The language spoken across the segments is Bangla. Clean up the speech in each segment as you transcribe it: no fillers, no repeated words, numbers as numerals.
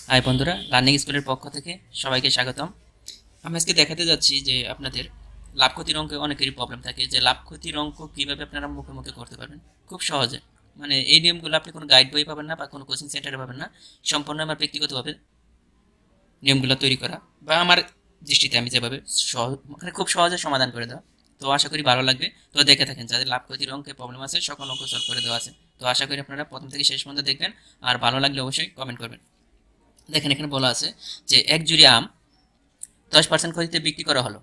হাই বন্ধুরা, লার্নিং স্কুলের পক্ষ থেকে সবাইকে স্বাগতম। আমি আজকে দেখাতে যাচ্ছি যে আপনাদের লাভ ক্ষতির অঙ্কে অনেকেরই প্রবলেম থাকে, যে লাভ ক্ষতির অঙ্ক কীভাবে আপনারা মুখে মুখে করতে পারবেন খুব সহজে। মানে এই নিয়মগুলো আপনি কোনো গাইড বই পাবেন না বা কোনো কোচিং সেন্টারে পাবেন না, সম্পূর্ণ আমার ব্যক্তিগতভাবে নিয়মগুলো তৈরি করা বা আমার দৃষ্টিতে আমি যেভাবে মানে খুব সহজে সমাধান করে দেওয়া। তো আশা করি ভালো লাগবে। তো দেখে থাকেন, যাদের লাভ ক্ষতির অঙ্কে প্রবলেম আছে সকল অঙ্ক সলভ করে দেওয়া আছে। তো আশা করি আপনারা প্রথম থেকে শেষ পর্যন্ত দেখবেন, আর ভালো লাগলে অবশ্যই কমেন্ট করবেন। দেখেন, এখানে বলা আছে যে এক জুড়ি আম 10% ক্ষতিতে বিক্রি করা হলো।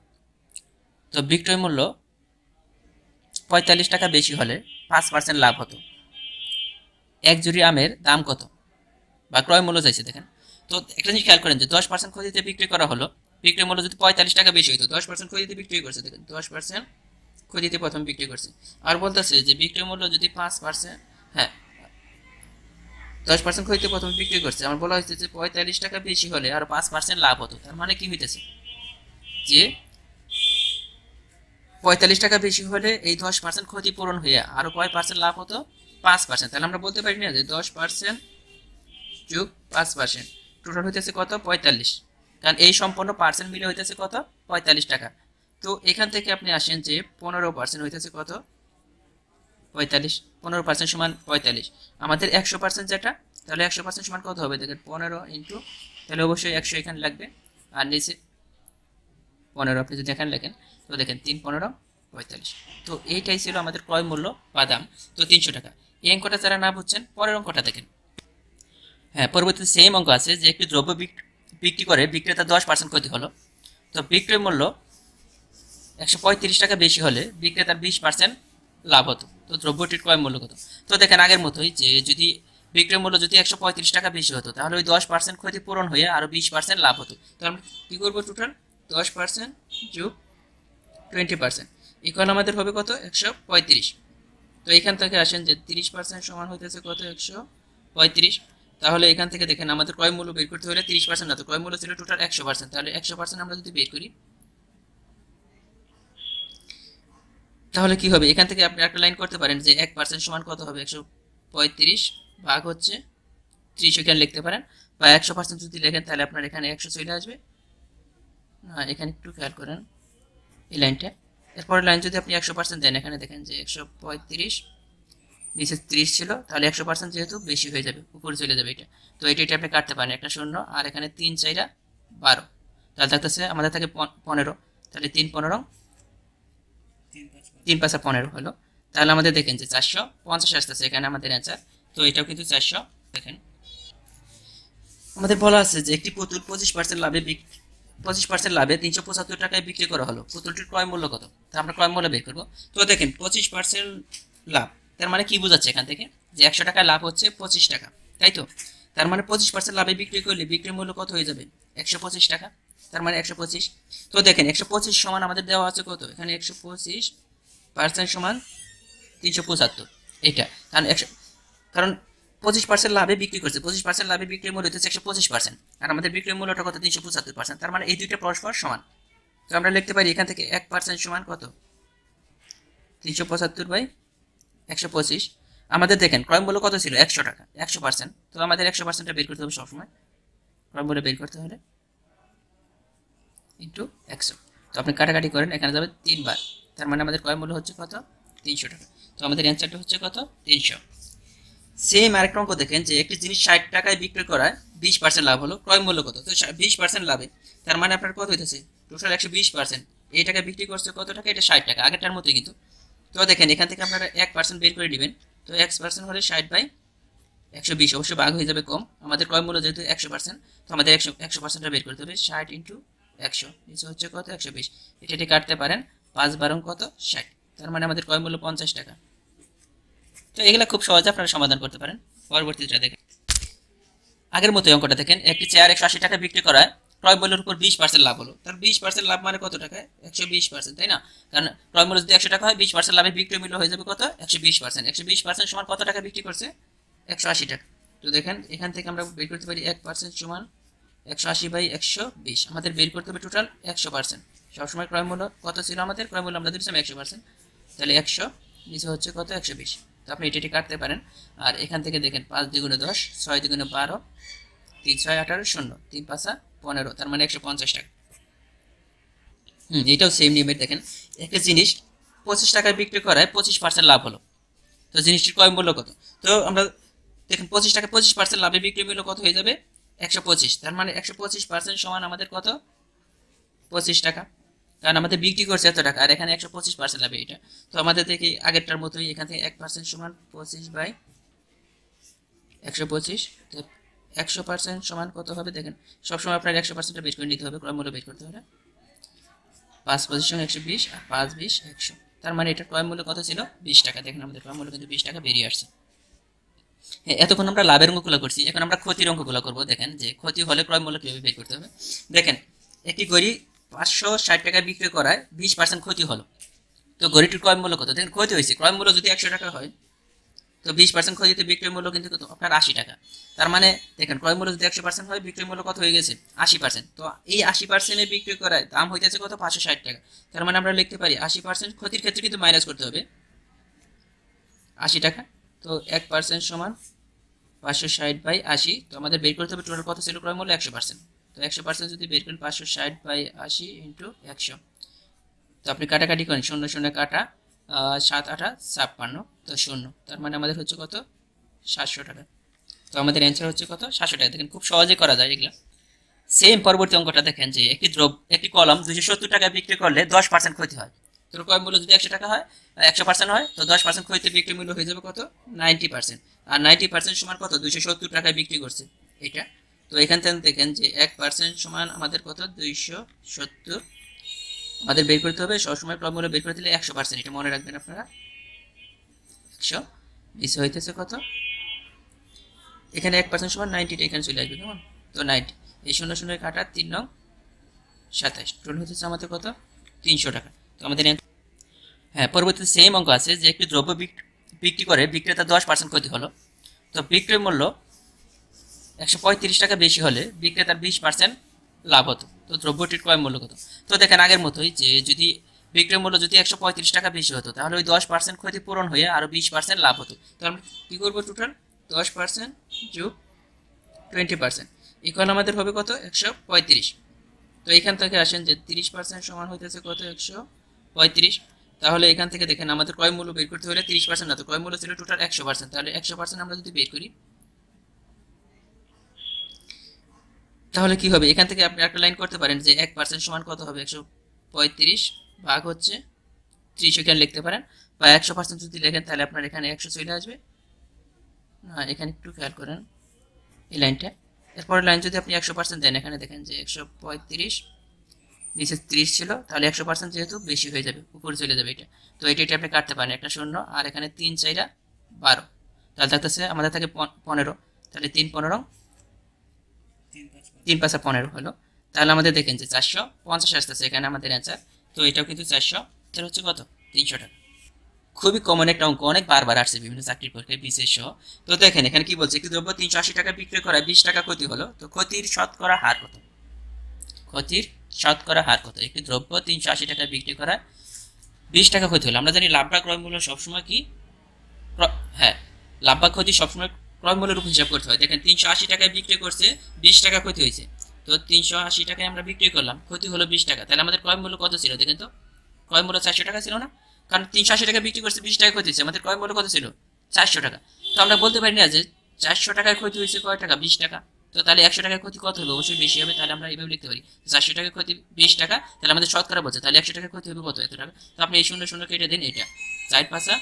তো বিক্রয় মূল্য 45 টাকা বেশি হলে 5% লাভ হতো। এক জুড়ি আমের দাম কত, বা ক্রয় মূল্য চাইছে। দেখেন, তো একটা জিনিস খেয়াল করেন যে 10% ক্ষতিতে বিক্রি করা হলো, বিক্রয় মূল্য যদি 45 টাকা বেশি হতো, 10% ক্ষতিতে বিক্রি করছে। দেখেন, 10% ক্ষতিতে প্রথম বিক্রি করছে। আর বলতেছে যে বিক্রয় মূল্য যদি 5%, হ্যাঁ, 10% ক্ষতিতে প্রথম বিক্রি করছে। আমার বলা হয়েছে যে 45 টাকা বেশি হলে আরো 5% লাভ হতো। তার মানে কি হইতেছে যে 45 টাকা বেশি হলে এই 10% ক্ষতিপূরণ হয়ে আরো কয় পার্সেন্ট লাভ হতো? 5%। তাহলে আমরা বলতে পারি না যে 10% যোগ 5%, টোটাল হইতেছে কত? 45। কারণ এই সম্পূর্ণ পার্সেন্ট মিলে হইতেছে কত? 45 টাকা। তো এখান থেকে আপনি আসেন যে 15% হইতেছে কত? 45। 15% সমান 45। আমাদের 100% যেটা, তাহলে 100% সমান কত হবে? দেখেন, 15 ইন্টু, তাহলে অবশ্যই 100 এখানে লাগবে। আর নিচে 15 আপনি যদি এখানে লেখেন, তো দেখেন 3 15 45। তো এইটাই ছিল আমাদের ক্রয় মূল্য বা দাম। তো 300 টাকা। এই অঙ্কটা যারা না বুঝছেন, পরের অঙ্কটা দেখেন। হ্যাঁ, পরবর্তীতে সেম অঙ্ক আছে যে একটি দ্রব্য বিক্রি করে বিক্রেতা 10% ক্ষতি হলো। তো বিক্রয় মূল্য 135 টাকা বেশি হলে বিক্রেতার 20% লাভ হতো। তো দ্রব্যটির ক্রয় মূল্য কত? তো দেখেন, আগের মতোই যে যদি বিক্রয় মূল্য যদি 135 টাকা বেশি হতো, তাহলে ওই 10% ক্ষতি পূরণ হয়ে আরো 20% লাভ হতো। তো আমরা কি করবো? টোটাল 10% যোগ 20% ইকুয়াল আমাদের হবে কত? 135। তো এখান থেকে আসেন যে 30% সমান হইতেছে কত? 135। তাহলে এখান থেকে দেখেন, আমাদের ক্রয় মূল্য বের করতে হলে 30% না, তো ক্রয় মূল্য ছিল টোটাল 100%। তাহলে 100% আমরা যদি বের করি, তাহলে কি হবে? এখান থেকে আপনি একটা লাইন করতে পারেন যে 1% সমান কত হবে? 135 ভাগ হচ্ছে 30 এখানে লিখতে পারেন। বা 100% যদি লেখেন তাহলে আপনার এখানে 100 চলে আসবে। না, এখানে একটু খেয়াল করেন এই লাইনটা। এরপরের লাইন যদি আপনি 100% দেন, এখানে দেখেন যে 135, নিচে 30 ছিল, তাহলে 100% যেহেতু বেশি হয়ে যাবে, উপরে চলে যাবে এটা। তো এটা আপনি কাটতে পারেন, একটা শূন্য, আর এখানে 3 4 12, তাহলে থাকতেছে আমাদের থাকে 15। তাহলে 3 15, 3 5 15 হলো। তাহলে আমাদের দেখেন যে 450 আসতেছে এখানে আমাদের অ্যান্সার। তো এটাও কিন্তু 400। দেখেন, আমাদের বলা আছে যে একটি পুতুল 25% লাভে 375 টাকায় বিক্রি করা হলো। পুতুলটির ক্রয় মূল্য কত? তা আমরা ক্রয় মূল্য বের করবো। তো দেখেন, 25% লাভ, তার মানে কি বোঝাচ্ছে এখান থেকে? যে 100 টাকায় লাভ হচ্ছে 25 টাকা, তাই তো? তার মানে 25% লাভে বিক্রি করলে বিক্রি মূল্য কত হয়ে যাবে? 125 টাকা। তার মানে 125। তো দেখেন, 125 সমান আমাদের দেওয়া আছে কত? এখানে 125% সমান 375, এটা। কারণ 100, কারণ 25% লাভে বিক্রি করছে, 25% লাভে বিক্রির মূল্য হচ্ছে 125%, আর আমাদের বিক্রির মূল্যটা কত? 375%। তার মানে এই দুইটা পরস্পর সমান। তো আমরা লিখতে পারি এখান থেকে 1% সমান কত? 375/125। আমাদের দেখেন ক্রয় মূল্য কত ছিল? 100 টাকা, 100%। তো আমাদের 100%টা বের করতে হবে সবসময়। ক্রয় মূল্য বের করতে হলে ইন্টু 100। তো আপনি কাটাকাটি করেন, এখানে যাবে 3 বার। তার মানে আমাদের ক্রয় মূল্য হচ্ছে কত? 300 টাকা। তো আমাদের অ্যান্সারটা হচ্ছে কত? 300। সেম আরেকটা অঙ্ক দেখেন যে একটি জিনিস 60 টাকায় বিক্রি করায় 20% লাভ হলো, ক্রয় মূল্য কত? তো 20% লাভে, তার মানে আপনার কত হইতেছে? টোটাল 120%। এই টাকা বিক্রি করছে কত টাকা? এটা 60 টাকা, আগেরটার মতোই কিন্তু। তো দেখেন, এখান থেকে আপনারা 1% বের করে দিবেন। তো 1% হলে 60/120, অবশ্যই ভাগ হয়ে যাবে কম। আমাদের ক্রয় মূল্য যেহেতু 100%, তো আমাদের 100%টা বের করতে হবে। 60 × 100, নিচে হচ্ছে কত? 120। এটা কাটতে পারেন, 5 12 কত? 60। তার মানে আমাদের ক্রয় মূল্য 50 টাকা। তো এগুলা খুব সহজে আপনারা সমাধান করতে পারেন। পরবর্তীটা দেখেন, আগের মতো অঙ্কটা দেখেন, একটি চেয়ার 180 টাকা বিক্রি করায় ক্রয় মূল্যের উপর 20% লাভ হলো। তার 20% লাভ মানে কত টাকায়? 120%, তাই না? কারণ ক্রয় মূল্য যদি 100 টাকা হয়, 20% লাভে বিক্রয় মূল্য হয়ে যাবে কত? 120%। 120% সমান কত টাকা বিক্রি করছে? 180 টাকা। তো দেখেন, এখান থেকে আমরা বের করতে পারি 1% সমান 180/120। আমাদের বের করতে হবে টোটাল 100%। সবসময় ক্রয় মূল্য কত ছিল? আমাদের ক্রয় মূল্য আমরা দিয়েছিলাম 100%। তাহলে 100, নিচে হচ্ছে কত? 120। তো আপনি এটি কাটতে পারেন। আর এখান থেকে দেখেন, 5 × 2 = 10, 6 × 2 = 12, 3 6 18 শূন্য, 3 5 15, তার মানে 150 টাকা। এটাও সেম নিয়মের। দেখেন একটা জিনিস 25 টাকায় বিক্রি করায় 25% লাভ হলো, তো জিনিসটির ক্রয় মূল্য কত? তো আমরা দেখেন 25 টাকা 25% লাভে বিক্রি মূল্য কত হয়ে যাবে? 125। তার মানে 125% সমান আমাদের কত? 25 টাকা, কারণ আমাদের বিক্রি করছে এত টাকা, আর এখানে 125% লাভে এটা। তো আমাদের থেকে আগেরটার মতোই এখান থেকে 1% সমান 25/125। তো 100% সমান কত হবে? দেখেন সবসময় আপনার 100%টা বের করে নিতে হবে, ক্রয় মূল্য বের করতে হবে। 5 25 120 আর 5 20 100, তার মানে এটার ক্রয় মূল্য কত ছিল? 20 টাকা। দেখেন আমাদের ক্রয় মূল্য কিন্তু 20 টাকা বেরিয়ে আসছে। হ্যাঁ, এতক্ষণ আমরা লাভের অঙ্কগুলো করছি, এখন আমরা ক্ষতির অঙ্কগুলো করবো। দেখেন যে ক্ষতি হলে ক্রয় মূল্য কিভাবে বের করতে হবে। দেখেন একটি ঘড়ি 560 টাকায় বিক্রি করায় 20% ক্ষতি হলো, তো ঘড়িটির ক্রয় মূল্য কত? দেখেন ক্ষতি হয়েছে, ক্রয় মূল্য যদি 100 টাকা হয় তো 20% ক্ষতিতে বিক্রয় মূল্য কিন্তু কত? আপনার 80 টাকা। তার মানে দেখেন ক্রয় মূল্য যদি 100% হয়, বিক্রয় মূল্য কত হয়ে গেছে? 80%। তো এই 80%-এ বিক্রি করায় দাম হইতেছে কত? 560 টাকা। তার মানে আমরা লিখতে পারি 80% ক্ষতির ক্ষেত্রে কিন্তু মাইনাস করতে হবে 80 টাকা। তো 1% সমান 560/80। তো আমাদের বের করতে হবে টোটাল কত ছিল ক্রয় মূল্য? 100%। তো 100% যদি বের করেন 560/80 ইন্টু 100, তো আপনি কাটাকাটি করেন, 0 0 কাটা, 7 8 56, তো 0, তার মানে আমাদের হচ্ছে কত? 700 টাকা। তো আমাদের অ্যান্সার হচ্ছে কত? 700 টাকা। দেখেন খুব সহজে করা যায় এগুলা। সেম পরবর্তী অঙ্কটা দেখেন যে একটি কলম 270 টাকায় বিক্রি করলে 10% ক্ষতি হয়। তো ক্রয় মূল্য যদি 100 টাকা হয়, 100% হয়, তো 10% ক্ষতিতে বিক্রি মূল্য হয়ে যাবে কত? 90%। আর 90% সমান কত? 270 টাকায় বিক্রি করছে এটা। তো এখান থেকে দেখেন যে 1% সমান আমাদের কত? 270। আমাদের বের করতে হবে সবসময় ক্রয় মূল্য বের করে দিলে 100%, এটা মনে রাখবেন আপনারা। 100 20 হইতেছে কত? এখানে 1% সমান 90, এখানে চলে আসবে, কেমন? তো 90, এই 0 0 কাটা 3 9 27, টোটাল হচ্ছে আমাদের কত? 300 টাকা। তো আমাদের হ্যাঁ, পরবর্তীতে সেম অঙ্ক আছে যে একটি দ্রব্য বিক্রি করে বিক্রেতা 10% ক্ষতি হলো, তো বিক্রয় মূল্য 135 টাকা বেশি হলে বিক্রেতার 20% লাভ হতো, তো দ্রব্যটির ক্রয় মূল্য কত? তো দেখেন আগের মতোই যে যদি বিক্রয় মূল্য যদি 135 টাকা বেশি হতো, তাহলে ওই 10% ক্ষতি পূরণ হয়ে আরও 20% লাভ হতো। তো আমরা কী করবো? টোটাল 10% যোগ 20% ইকুয়াল আমাদের হবে কত? 135। তো এখান থেকে আসেন যে 30% সমান হইতেছে কত? 135। তাহলে এখান থেকে দেখেন আমাদের ক্রয় মূল্য বের করতে হলে 30% না, তো ক্রয় মূল্য ছিল টোটাল 100%। তাহলে 100% আমরা যদি বের করি তাহলে কি হবে? এখান থেকে আপনি একটা লাইন করতে পারেন যে 1% সমান কত হবে? 135 ভাগ হচ্ছে 30 এখানে লিখতে পারেন, বা 100% যদি লেখেন তাহলে আপনার এখানে 100 চলে আসবে না। এখানে একটু খেয়াল করেন এই লাইনটা, এরপরের লাইন যদি আপনি 100% দেন, এখানে দেখেন যে 135 নিচে 30 ছিল, তাহলে 100% যেহেতু বেশি হয়ে যাবে, উপরে চলে যাবে এটা। তো এটা আপনি কাটতে পারেন, একটা শূন্য, আর এখানে 3 4 12, তাহলে থাকতেছে আমাদের থাকে 15। তাহলে 3 15 3 5 15 হলো। তাহলে আমাদের দেখেন যে 450 আসতেছে এখানে আমাদের অ্যান্সার। তো এটাও কিন্তু 400, এটা হচ্ছে কত? 300 টাকা। খুবই কমন একটা অঙ্ক, অনেক বারবার আসছে বিভিন্ন চাকরির পরীক্ষায় বিশেষ সহ। তো দেখেন এখানে কি বলছে? একটি দ্রব্য 380 টাকা বিক্রি করায় 20 টাকা ক্ষতি হলো, তো ক্ষতির শতকরা হার কত? ক্ষতির শতকরা হার কত? একটি দ্রব্য 380 টাকা বিক্রি করায় 20 টাকা ক্ষতি হলো। আমরা জানি লাভ বা ক্রয় মূল্য সবসময় কি? হ্যাঁ, লাভ বা ক্ষতি সবসময় ক্রয় মূল্যের উপর হিসাব করতে হয়। দেখেন 380 টাকায় বিক্রি করছে, 20 টাকা ক্ষতি হয়েছে, তো 380 টাকায় আমরা বিক্রি করলাম, ক্ষতি হলো 20 টাকা। তাহলে আমাদের ক্রয় মূল্য কত ছিল? দেখেন তো, ক্রয় মূল্য 400 টাকা ছিল না? কারণ 380 টাকা বিক্রি করছে, 20 টাকা ক্ষতি হয়েছে, আমাদের ক্রয় মূল্য কত ছিল? 400 টাকা। তো আমরা বলতে পারি না যে 400 টাকায় ক্ষতি হয়েছে কয় টাকা? 20 টাকা। তো তাহলে 100 টাকায় ক্ষতি কত হবে? অবশ্যই বেশি হবে। তাহলে আমরা এইভাবে লিখতে পারি 400 টাকায় ক্ষতি 20 টাকা, তাহলে আমাদের শতকরা বলছে, তাহলে 100 টাকায় ক্ষতি হবে কত? এত টাকা। তো আপনি এই 0 0 কেটে দিন, এটা 4 5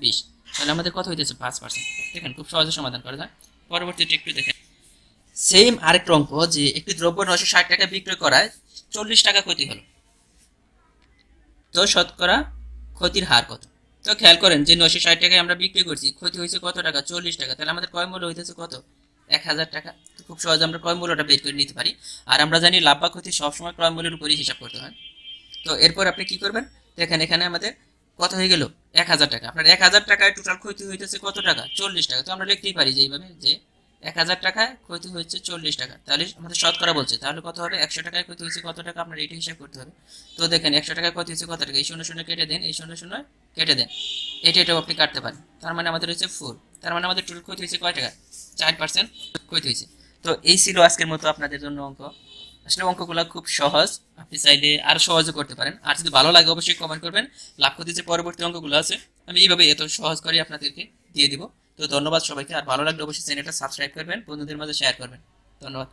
20, তাহলে আমাদের কত হইতেছে? 5%। দেখেন খুব সহজে সমাধান করা যায়। পরবর্তীটা একটু দেখেন, সেম আরেকটা অঙ্ক যে একটি দ্রব্য 960 টাকা বিক্রয় করায় 40 টাকা ক্ষতি হলো, তো শতকরা ক্ষতির হার কত? তো খেয়াল করেন যে 960 টাকায় আমরা বিক্রি করছি, ক্ষতি হয়েছে কত টাকা? 40 টাকা। তাহলে আমাদের ক্রয় মূল্য হইতেছে কত? 1000 টাকা। তো খুব সহজে আমরা ক্রয় মূল্যটা বের করে নিতে পারি। আর আমরা জানি লাভ বা ক্ষতি সবসময় ক্রয় মূল্যের উপরই হিসাব করতে হয়। তো এরপর আপনি কি করবেন? দেখেন এখানে আমাদের কত হয়ে গেল? 1000 টাকা। আপনার 1000 টাকায় টোটাল ক্ষতি হইতেছে কত টাকা? 40 টাকা। তো আমরা লিখতেই পারি যে এইভাবে যে 1000 টাকায় ক্ষতি হয়েছে 40 টাকা, তাহলে আমাদের শতকরা বলছে, তাহলে কত হবে? 100 টাকায় ক্ষতি হয়েছে কত টাকা? আপনার এটা হিসাব করতে হবে। তো দেখেন 100 টাকায় ক্ষতি হয়েছে কত টাকা? এই 0 0 কেটে দেন, এই 0 0 কেটে দেন, এটাও আপনি কাটতে পারেন। তার মানে আমাদের হচ্ছে 4। তার মানে আমাদের টোটাল ক্ষতি হয়েছে কয় টাকা? 4% ক্ষতি হয়েছে। তো এই ছিল আজকের মতো আপনাদের জন্য অঙ্ক। আসলে অঙ্কগুলো খুব সহজ, আপনি চাইলে আরো সহজও করতে পারেন। আর যদি ভালো লাগে অবশ্যই কমেন্ট করবেন। লাভ ক্ষতি যে পরবর্তী অঙ্কগুলো আছে আমি এইভাবে এত সহজ করে আপনাদেরকে দিয়ে দিব। তো ধন্যবাদ সবাইকে। আর ভালো লাগলে অবশ্যই চ্যানেলটা সাবস্ক্রাইব করবেন, বন্ধুদের মাঝে শেয়ার করবেন। ধন্যবাদ।